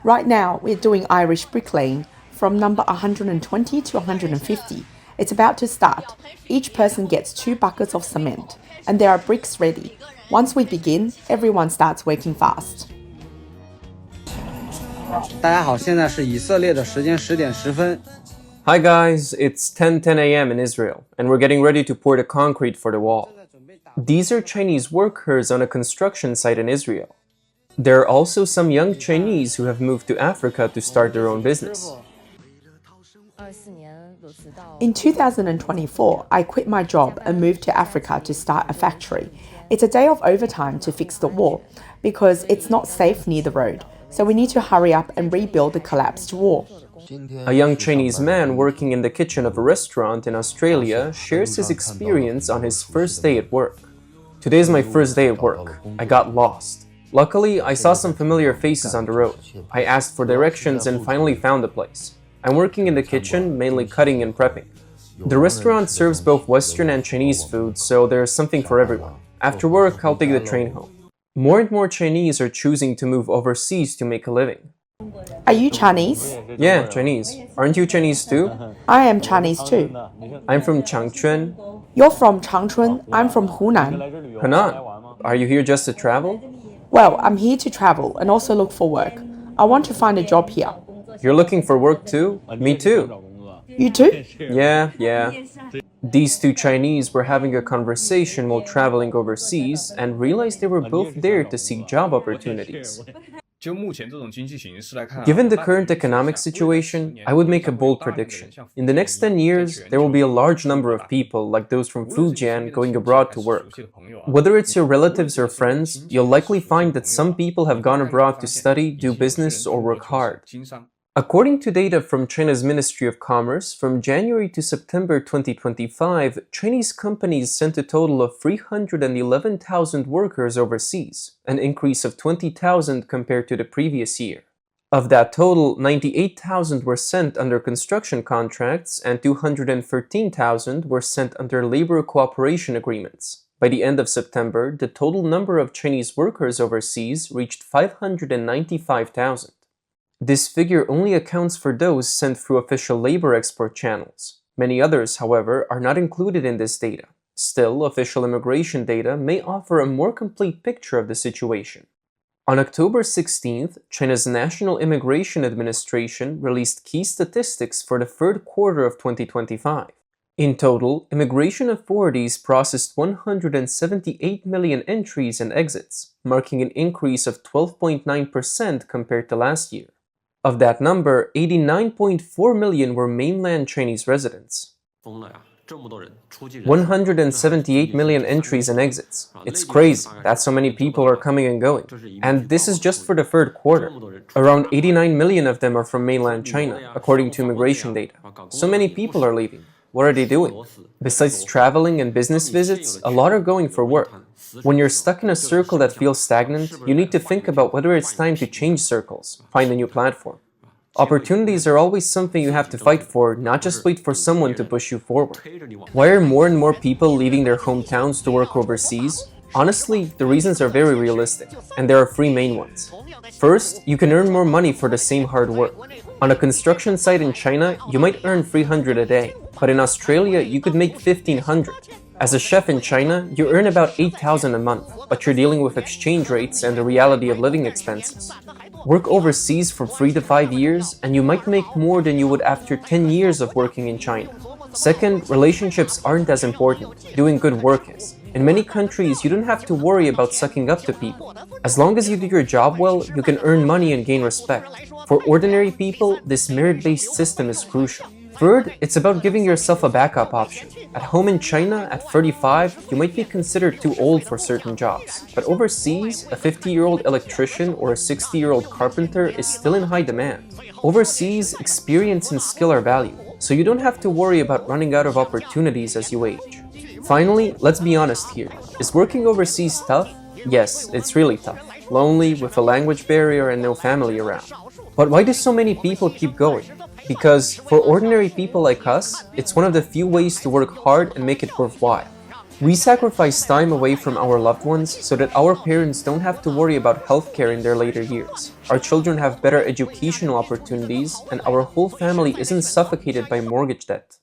Right now, we're doing Irish bricklaying from number 120 to 150. It's about to start. Each person gets 2 buckets of cement, and there are bricks ready. Once we begin, everyone starts working fast. 大家好，现在是以色列的时间10点10分。 Hi guys, it's 10:10 a.m. in Israel, and we're getting ready to pour the concrete for the wall. These are Chinese workers on a construction site in Israel. There are also some young Chinese who have moved to Africa to start their own business. In 2024, I quit my job and moved to Africa to start a factory. It's a day of overtime to fix the wall because it's not safe near the road, so we need to hurry up and rebuild the collapsed wall. A young Chinese man working in the kitchen of a restaurant in Australia shares his experience on his first day at work. Today's my first day at work. I got lost. Luckily, I saw some familiar faces on the road. I asked for directions and finally found the place. I'm working in the kitchen, mainly cutting and prepping. The restaurant serves both Western and Chinese food, so there's something for everyone. After work, I'll take the train home. More and more Chinese are choosing to move overseas to make a living. Are you Chinese? Yeah, Chinese. Aren't you Chinese too? I am Chinese too. I'm from Changchun. You're from Changchun, I'm from Hunan. Henan. Are you here just to travel? Well, I'm here to travel and also look for work. I want to find a job here. You're looking for work too? Me too. You too? Yeah. These two Chinese were having a conversation while traveling overseas and realized they were both there to seek job opportunities. Given the current economic situation, I would make a bold prediction. In the next 10 years, there will be a large number of people like those from Fujian going abroad to work. Whether it's your relatives or friends, you'll likely find that some people have gone abroad to study, do business, or work hard. According to data from China's Ministry of Commerce, from January to September 2025, Chinese companies sent a total of 311,000 workers overseas, an increase of 20,000 compared to the previous year. Of that total, 98,000 were sent under construction contracts and 213,000 were sent under labor cooperation agreements. By the end of September, the total number of Chinese workers overseas reached 595,000. This figure only accounts for those sent through official labor export channels. Many others, however, are not included in this data. Still, official immigration data may offer a more complete picture of the situation. On October 16th, China's National Immigration Administration released key statistics for the third quarter of 2025. In total, immigration authorities processed 178 million entries and exits, marking an increase of 12.9% compared to last year. Of that number, 89.4 million were mainland Chinese residents. 178 million entries and exits. It's crazy, that's how many people are coming and going. And this is just for the third quarter. Around 89 million of them are from mainland China, according to immigration data. So many people are leaving. What are they doing? Besides traveling and business visits, a lot are going for work. When you're stuck in a circle that feels stagnant, you need to think about whether it's time to change circles, find a new platform. Opportunities are always something you have to fight for, not just wait for someone to push you forward. Why are more and more people leaving their hometowns to work overseas? Honestly, the reasons are very realistic, and there are 3 main ones. First, you can earn more money for the same hard work. On a construction site in China, you might earn 300 a day, but in Australia, you could make 1,500. As a chef in China, you earn about 8,000 a month, but you're dealing with exchange rates and the reality of living expenses. Work overseas for 3 to 5 years, and you might make more than you would after 10 years of working in China. Second, relationships aren't as important. Doing good work is. In many countries, you don't have to worry about sucking up to people. As long as you do your job well, you can earn money and gain respect. For ordinary people, this merit-based system is crucial. Third, it's about giving yourself a backup option. At home in China, at 35, you might be considered too old for certain jobs. But overseas, a 50-year-old electrician or a 60-year-old carpenter is still in high demand. Overseas, experience and skill are valued, so you don't have to worry about running out of opportunities as you age. Finally, let's be honest here. Is working overseas tough? Yes, it's really tough. Lonely, with a language barrier and no family around. But why do so many people keep going? Because for ordinary people like us, it's one of the few ways to work hard and make it worthwhile. We sacrifice time away from our loved ones so that our parents don't have to worry about healthcare in their later years. Our children have better educational opportunities, and our whole family isn't suffocated by mortgage debt.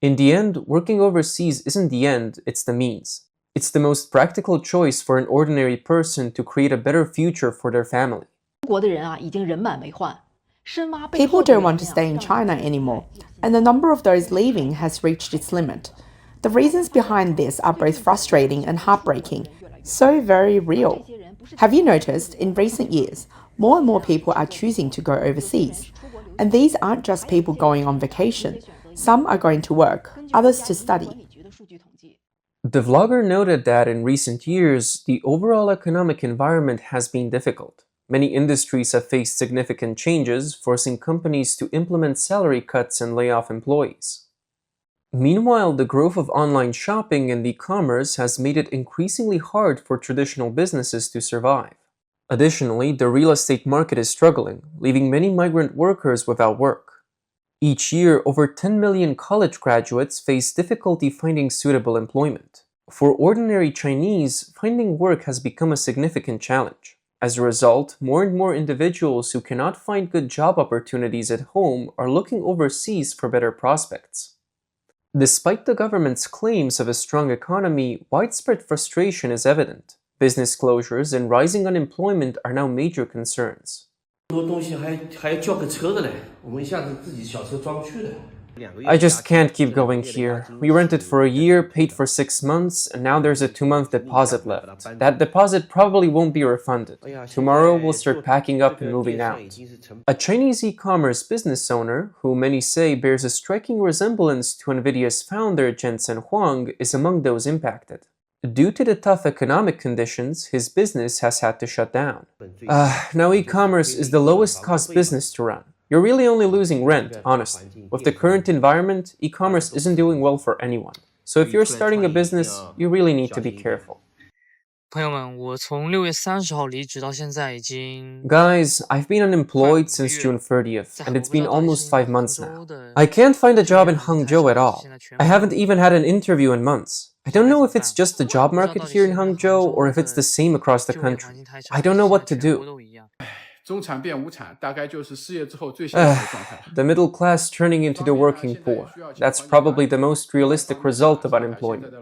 In the end, working overseas isn't the end, it's the means. It's the most practical choice for an ordinary person to create a better future for their family. People don't want to stay in China anymore, and the number of those leaving has reached its limit. The reasons behind this are both frustrating and heartbreaking, so very real. Have you noticed, in recent years, more and more people are choosing to go overseas? And these aren't just people going on vacation. Some are going to work, others to study. The vlogger noted that in recent years, the overall economic environment has been difficult. Many industries have faced significant changes, forcing companies to implement salary cuts and lay off employees. Meanwhile, the growth of online shopping and e-commerce has made it increasingly hard for traditional businesses to survive. Additionally, the real estate market is struggling, leaving many migrant workers without work. Each year, over 10 million college graduates face difficulty finding suitable employment. For ordinary Chinese, finding work has become a significant challenge. As a result, more and more individuals who cannot find good job opportunities at home are looking overseas for better prospects. Despite the government's claims of a strong economy, widespread frustration is evident. Business closures and rising unemployment are now major concerns. I just can't keep going here. We rented for a year, paid for 6 months, and now there's a 2-month deposit left. That deposit probably won't be refunded. Tomorrow we'll start packing up and moving out. A Chinese e-commerce business owner, who many say bears a striking resemblance to NVIDIA's founder Jensen Huang, is among those impacted. Due to the tough economic conditions, his business has had to shut down. Now e-commerce is the lowest cost business to run. You're really only losing rent, honestly. With the current environment, e-commerce isn't doing well for anyone. So if you're starting a business, you really need to be careful. Guys, I've been unemployed since June 30th, and it's been almost 5 months now. I can't find a job in Hangzhou at all. I haven't even had an interview in months. I don't know if it's just the job market here in Hangzhou or if it's the same across the country. I don't know what to do. The middle class turning into the working poor. That's probably the most realistic result of unemployment.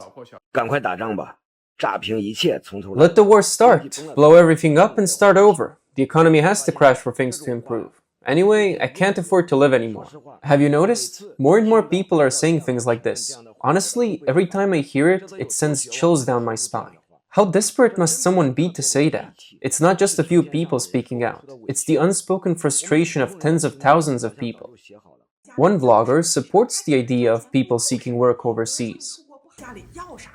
Let the war start. Blow everything up and start over. The economy has to crash for things to improve. Anyway, I can't afford to live anymore. Have you noticed? More and more people are saying things like this. Honestly, every time I hear it, it sends chills down my spine. How desperate must someone be to say that? It's not just a few people speaking out. It's the unspoken frustration of tens of thousands of people. One vlogger supports the idea of people seeking work overseas.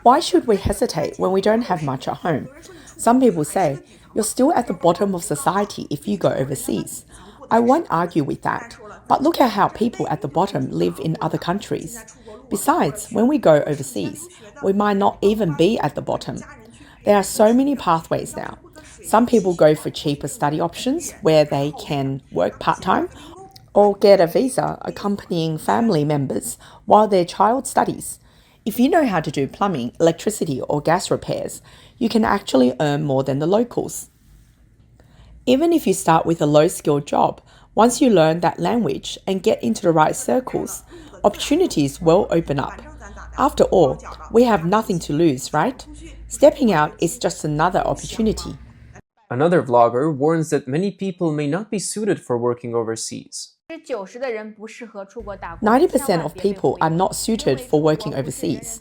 Why should we hesitate when we don't have much at home? Some people say, you're still at the bottom of society if you go overseas. I won't argue with that, but look at how people at the bottom live in other countries. Besides, when we go overseas, we might not even be at the bottom. There are so many pathways now. Some people go for cheaper study options where they can work part-time or get a visa accompanying family members while their child studies. If you know how to do plumbing, electricity or gas repairs, you can actually earn more than the locals. Even if you start with a low-skilled job, once you learn that language and get into the right circles, opportunities will open up. After all, we have nothing to lose, right? Stepping out is just another opportunity. Another vlogger warns that many people may not be suited for working overseas. 90% of people are not suited for working overseas.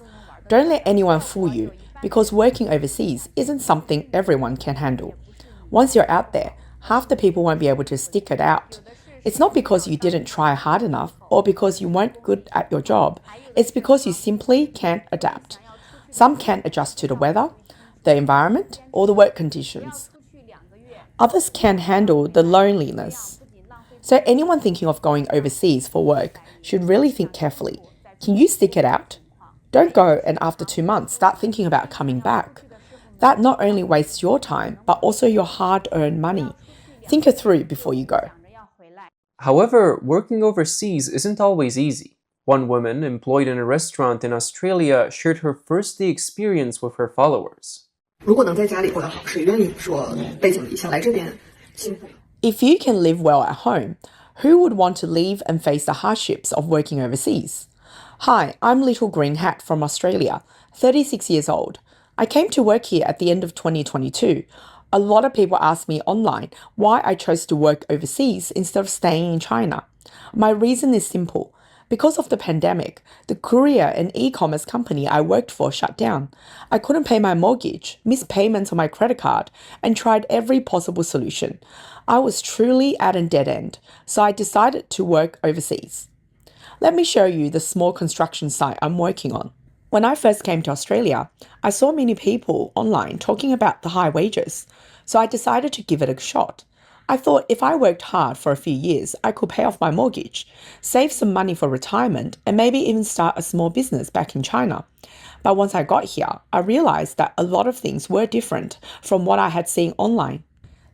Don't let anyone fool you, because working overseas isn't something everyone can handle. Once you're out there, half the people won't be able to stick it out. It's not because you didn't try hard enough or because you weren't good at your job. It's because you simply can't adapt. Some can't adjust to the weather, the environment, or the work conditions. Others can handle the loneliness. So anyone thinking of going overseas for work should really think carefully. Can you stick it out? Don't go and after 2 months start thinking about coming back. That not only wastes your time, but also your hard-earned money. Think it through before you go. However, working overseas isn't always easy. One woman, employed in a restaurant in Australia, shared her first day experience with her followers. If you can live well at home, who would want to leave and face the hardships of working overseas? Hi, I'm Little Green Hat from Australia, 36 years old. I came to work here at the end of 2022. A lot of people ask me online why I chose to work overseas instead of staying in China. My reason is simple. Because of the pandemic, the courier and e-commerce company I worked for shut down. I couldn't pay my mortgage, missed payments on my credit card, and tried every possible solution. I was truly at a dead end, so I decided to work overseas. Let me show you the small construction site I'm working on. When I first came to Australia, I saw many people online talking about the high wages, so I decided to give it a shot. I thought if I worked hard for a few years, I could pay off my mortgage, save some money for retirement, and maybe even start a small business back in China. But once I got here, I realized that a lot of things were different from what I had seen online.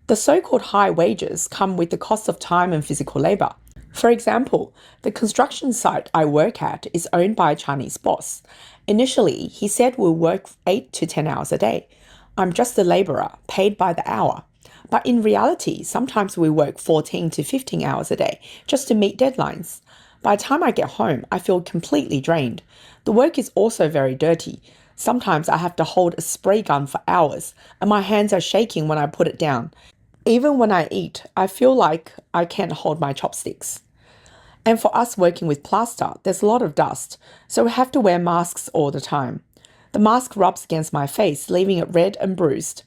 The so-called high wages come with the cost of time and physical labor. For example, the construction site I work at is owned by a Chinese boss. Initially, he said we'll work 8 to 10 hours a day. I'm just a laborer, paid by the hour. But in reality, sometimes we work 14 to 15 hours a day just to meet deadlines. By the time I get home, I feel completely drained. The work is also very dirty. Sometimes I have to hold a spray gun for hours, and my hands are shaking when I put it down. Even when I eat, I feel like I can't hold my chopsticks. And for us working with plaster, there's a lot of dust, so we have to wear masks all the time. The mask rubs against my face, leaving it red and bruised.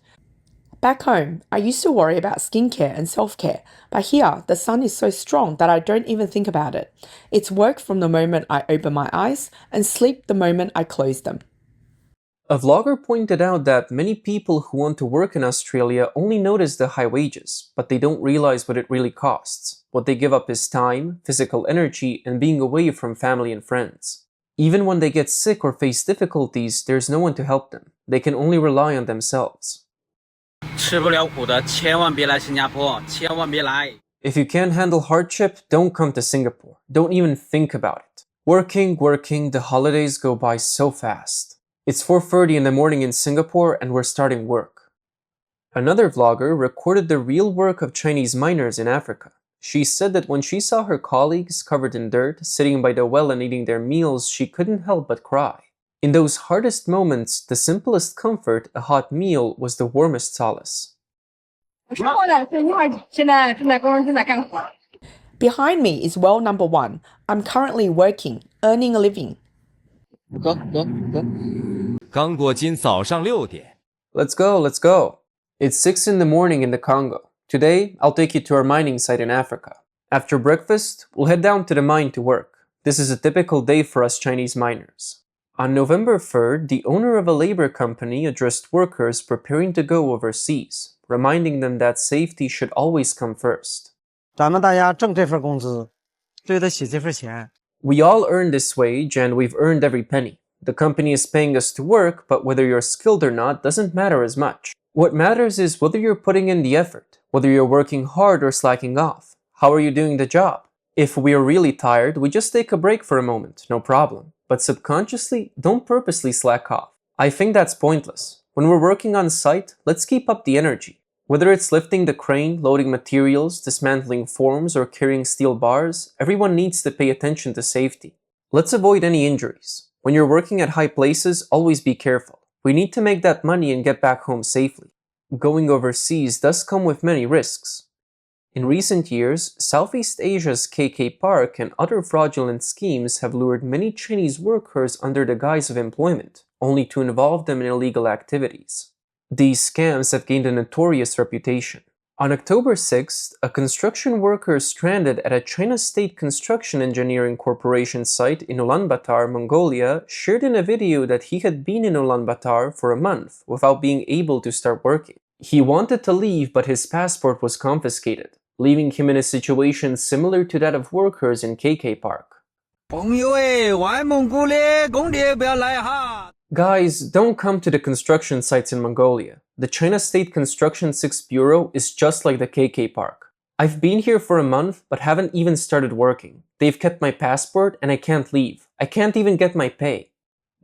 Back home, I used to worry about skincare and self-care, but here, the sun is so strong that I don't even think about it. It's work from the moment I open my eyes and sleep the moment I close them. A vlogger pointed out that many people who want to work in Australia only notice the high wages, but they don't realize what it really costs. What they give up is time, physical energy, and being away from family and friends. Even when they get sick or face difficulties, there's no one to help them. They can only rely on themselves. If you can't handle hardship, don't come to Singapore. Don't even think about it. Working, the holidays go by so fast. It's 4:30 in the morning in Singapore and we're starting work. Another vlogger recorded the real work of Chinese miners in Africa. She said that when she saw her colleagues covered in dirt, sitting by the well and eating their meals, she couldn't help but cry. In those hardest moments, the simplest comfort, a hot meal, was the warmest solace. Behind me is well number 1. I'm currently working, earning a living. Let's go. It's 6 in the morning in the Congo. Today, I'll take you to our mining site in Africa. After breakfast, we'll head down to the mine to work. This is a typical day for us Chinese miners. On November 3rd, the owner of a labor company addressed workers preparing to go overseas, reminding them that safety should always come first. We all earn this wage and we've earned every penny. The company is paying us to work, but whether you're skilled or not doesn't matter as much. What matters is whether you're putting in the effort, whether you're working hard or slacking off. How are you doing the job? If we are really tired, we just take a break for a moment, no problem. But subconsciously, don't purposely slack off. I think that's pointless. When we're working on site, let's keep up the energy. Whether it's lifting the crane, loading materials, dismantling forms, or carrying steel bars, everyone needs to pay attention to safety. Let's avoid any injuries. When you're working at high places, always be careful. We need to make that money and get back home safely. Going overseas does come with many risks. In recent years, Southeast Asia's KK Park and other fraudulent schemes have lured many Chinese workers under the guise of employment, only to involve them in illegal activities. These scams have gained a notorious reputation. On October 6th, a construction worker stranded at a China State Construction Engineering Corporation site in Ulaanbaatar, Mongolia, shared in a video that he had been in Ulaanbaatar for a month without being able to start working. He wanted to leave, but his passport was confiscated, leaving him in a situation similar to that of workers in KK Park. Guys, don't come to the construction sites in Mongolia. The China State Construction 6 Bureau is just like the KK Park. I've been here for a month but haven't even started working. They've kept my passport and I can't leave. I can't even get my pay.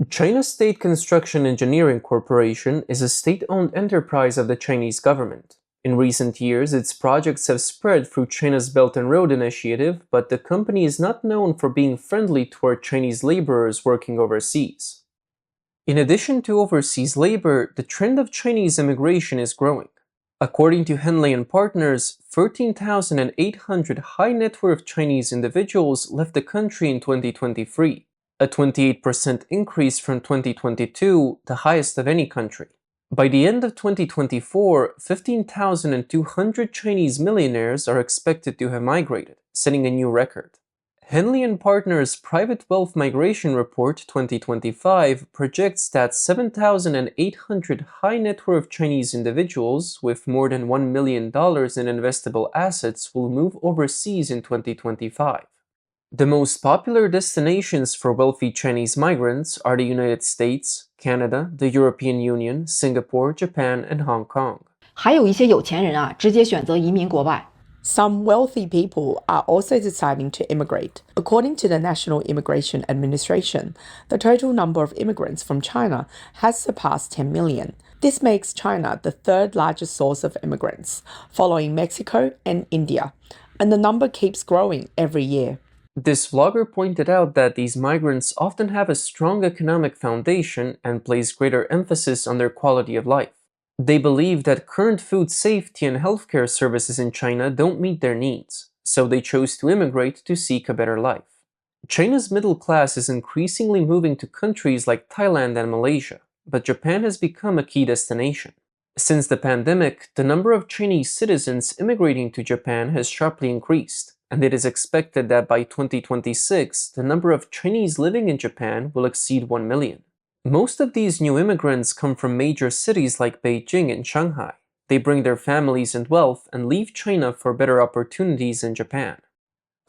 China State Construction Engineering Corporation is a state-owned enterprise of the Chinese government. In recent years, its projects have spread through China's Belt and Road Initiative, but the company is not known for being friendly toward Chinese laborers working overseas. In addition to overseas labor, the trend of Chinese immigration is growing. According to Henley and Partners, 13,800 high-net-worth Chinese individuals left the country in 2023, a 28% increase from 2022, the highest of any country. By the end of 2024, 15,200 Chinese millionaires are expected to have migrated, setting a new record. Henley and Partners' Private Wealth Migration Report 2025 projects that 7,800 high-net-worth Chinese individuals with more than $1 million in investable assets will move overseas in 2025. The most popular destinations for wealthy Chinese migrants are the United States, Canada, the European Union, Singapore, Japan, and Hong Kong. 还有一些有钱人啊，直接选择移民国外。 Some wealthy people are also deciding to immigrate. According to the National Immigration Administration, the total number of immigrants from China has surpassed 10 million. This makes China the third largest source of immigrants, following Mexico and India, and the number keeps growing every year. This vlogger pointed out that these migrants often have a strong economic foundation and place greater emphasis on their quality of life. They believe that current food safety and healthcare services in China don't meet their needs, so they chose to immigrate to seek a better life. China's middle class is increasingly moving to countries like Thailand and Malaysia, but Japan has become a key destination. Since the pandemic, the number of Chinese citizens immigrating to Japan has sharply increased, and it is expected that by 2026, the number of Chinese living in Japan will exceed 1 million. Most of these new immigrants come from major cities like Beijing and Shanghai. They bring their families and wealth and leave China for better opportunities in Japan.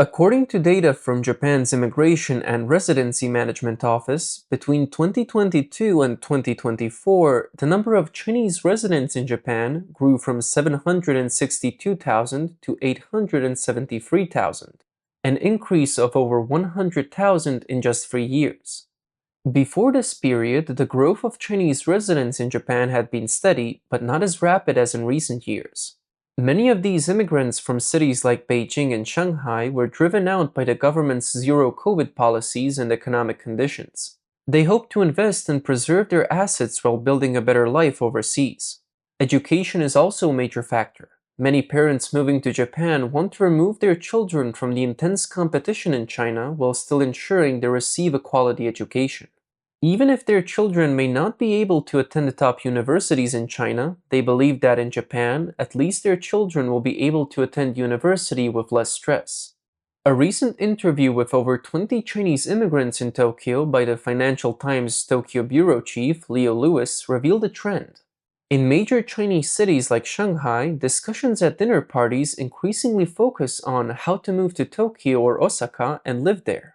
According to data from Japan's Immigration and Residency Management Office, between 2022 and 2024, the number of Chinese residents in Japan grew from 762,000 to 873,000, an increase of over 100,000 in just 3 years. Before this period, the growth of Chinese residents in Japan had been steady, but not as rapid as in recent years. Many of these immigrants from cities like Beijing and Shanghai were driven out by the government's zero-COVID policies and economic conditions. They hope to invest and preserve their assets while building a better life overseas. Education is also a major factor. Many parents moving to Japan want to remove their children from the intense competition in China while still ensuring they receive a quality education. Even if their children may not be able to attend the top universities in China, they believe that in Japan, at least their children will be able to attend university with less stress. A recent interview with over 20 Chinese immigrants in Tokyo by the Financial Times Tokyo bureau chief Leo Lewis revealed a trend. In major Chinese cities like Shanghai, discussions at dinner parties increasingly focus on how to move to Tokyo or Osaka and live there.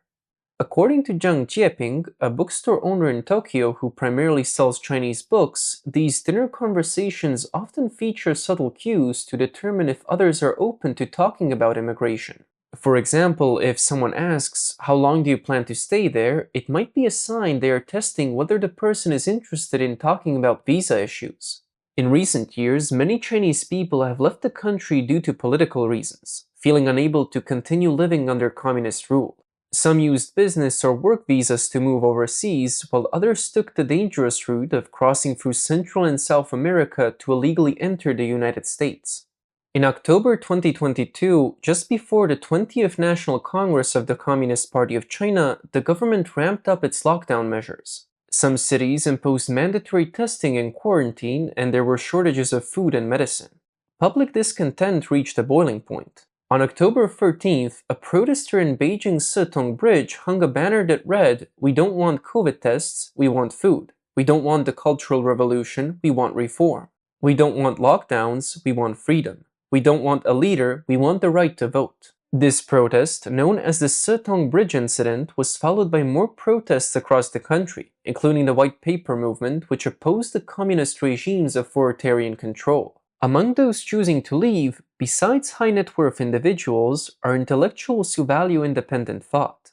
According to Zhang Jieping, a bookstore owner in Tokyo who primarily sells Chinese books, these dinner conversations often feature subtle cues to determine if others are open to talking about immigration. For example, if someone asks, "How long do you plan to stay there?" it might be a sign they are testing whether the person is interested in talking about visa issues. In recent years, many Chinese people have left the country due to political reasons, feeling unable to continue living under communist rule. Some used business or work visas to move overseas, while others took the dangerous route of crossing through Central and South America to illegally enter the United States. In October 2022, just before the 20th National Congress of the Communist Party of China, the government ramped up its lockdown measures. Some cities imposed mandatory testing and quarantine, and there were shortages of food and medicine. Public discontent reached a boiling point. On October 13th, a protester in Beijing's Setong Bridge hung a banner that read, "We don't want COVID tests, we want food. We don't want the Cultural Revolution, we want reform. We don't want lockdowns, we want freedom. We don't want a leader, we want the right to vote." This protest, known as the Setong Bridge incident, was followed by more protests across the country, including the White Paper movement, which opposed the communist regime's authoritarian control. Among those choosing to leave, besides high net worth individuals, are intellectuals who value independent thought.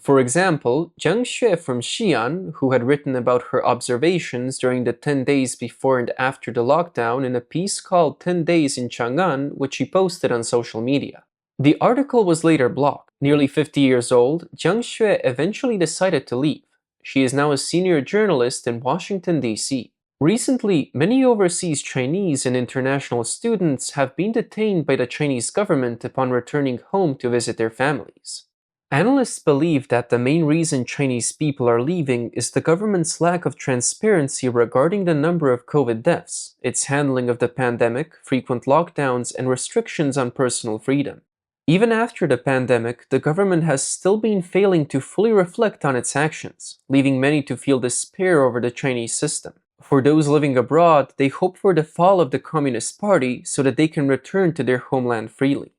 For example, Jiang Xue from Xi'an, who had written about her observations during the 10 days before and after the lockdown in a piece called 10 Days in Chang'an, which she posted on social media. The article was later blocked. Nearly 50 years old, Jiang Xue eventually decided to leave. She is now a senior journalist in Washington, D.C. Recently, many overseas Chinese and international students have been detained by the Chinese government upon returning home to visit their families. Analysts believe that the main reason Chinese people are leaving is the government's lack of transparency regarding the number of COVID deaths, its handling of the pandemic, frequent lockdowns, and restrictions on personal freedom. Even after the pandemic, the government has still been failing to fully reflect on its actions, leaving many to feel despair over the Chinese system. For those living abroad, they hope for the fall of the Communist Party so that they can return to their homeland freely.